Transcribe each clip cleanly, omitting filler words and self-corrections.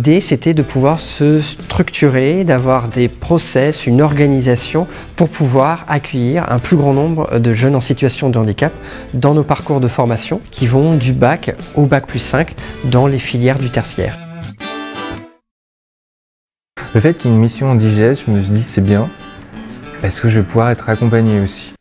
L'idée, c'était de pouvoir se structurer, d'avoir des process, une organisation pour pouvoir accueillir un plus grand nombre de jeunes en situation de handicap dans nos parcours de formation qui vont du bac au bac+5 dans les filières du tertiaire. Le fait qu'il y ait une mission en IGS, je me suis dit c'est bien parce que je vais pouvoir être accompagné aussi.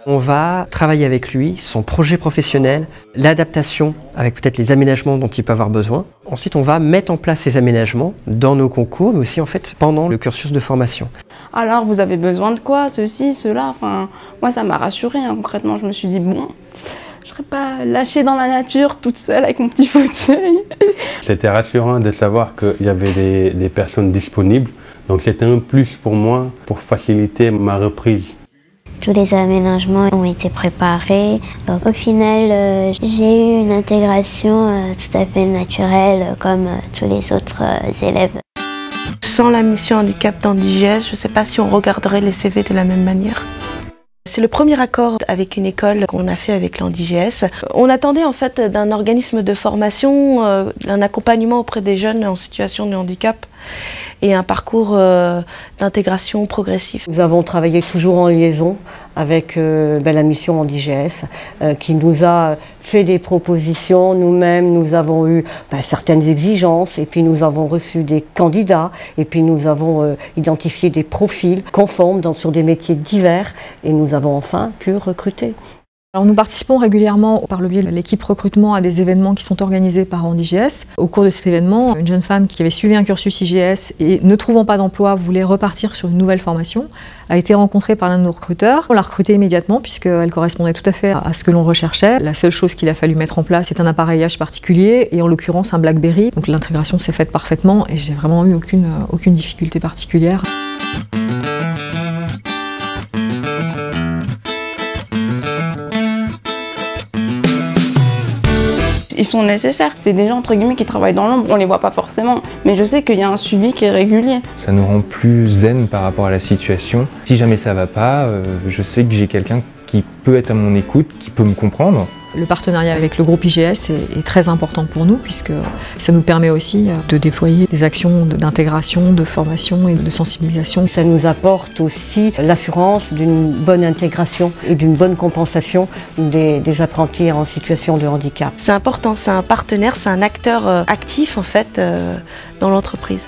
On va travailler avec lui, son projet professionnel, l'adaptation avec peut-être les aménagements dont il peut avoir besoin. Ensuite, on va mettre en place ces aménagements dans nos concours, mais aussi en fait pendant le cursus de formation. Alors, vous avez besoin de quoi? Ceci, cela. Enfin, moi, ça m'a rassurée. Concrètement, je me suis dit, bon, je ne serais pas lâchée dans la nature toute seule avec mon petit fauteuil. C'était rassurant de savoir qu'il y avait des personnes disponibles. Donc, c'était un plus pour moi pour faciliter ma reprise. Tous les aménagements ont été préparés. Donc, au final, j'ai eu une intégration tout à fait naturelle comme tous les autres élèves. Sans la mission handicap dans l'IGS, je ne sais pas si on regarderait les CV de la même manière. C'est le premier accord avec une école qu'on a fait avec l'IGS. On attendait en fait d'un organisme de formation, d'un accompagnement auprès des jeunes en situation de handicap et un parcours d'intégration progressif. Nous avons travaillé toujours en liaison avec la mission en IGS qui nous a fait des propositions. Nous-mêmes, nous avons eu certaines exigences et puis nous avons reçu des candidats et puis nous avons identifié des profils conformes sur des métiers divers et nous avons enfin pu recruter. Alors nous participons régulièrement par le biais de l'équipe recrutement à des événements qui sont organisés par IGS. Au cours de cet événement, une jeune femme qui avait suivi un cursus IGS et ne trouvant pas d'emploi voulait repartir sur une nouvelle formation, a été rencontrée par l'un de nos recruteurs. On l'a recrutée immédiatement puisqu'elle correspondait tout à fait à ce que l'on recherchait. La seule chose qu'il a fallu mettre en place, c'est un appareillage particulier et en l'occurrence un BlackBerry. Donc l'intégration s'est faite parfaitement et j'ai vraiment eu aucune difficulté particulière. Ils sont nécessaires. C'est des gens entre guillemets qui travaillent dans l'ombre, on les voit pas forcément. Mais je sais qu'il y a un suivi qui est régulier. Ça nous rend plus zen par rapport à la situation. Si jamais ça va pas, je sais que j'ai quelqu'un qui peut être à mon écoute, qui peut me comprendre. Le partenariat avec le groupe IGS est très important pour nous puisque ça nous permet aussi de déployer des actions d'intégration, de formation et de sensibilisation. Ça nous apporte aussi l'assurance d'une bonne intégration et d'une bonne compensation des apprentis en situation de handicap. C'est important, c'est un partenaire, c'est un acteur actif en fait dans l'entreprise.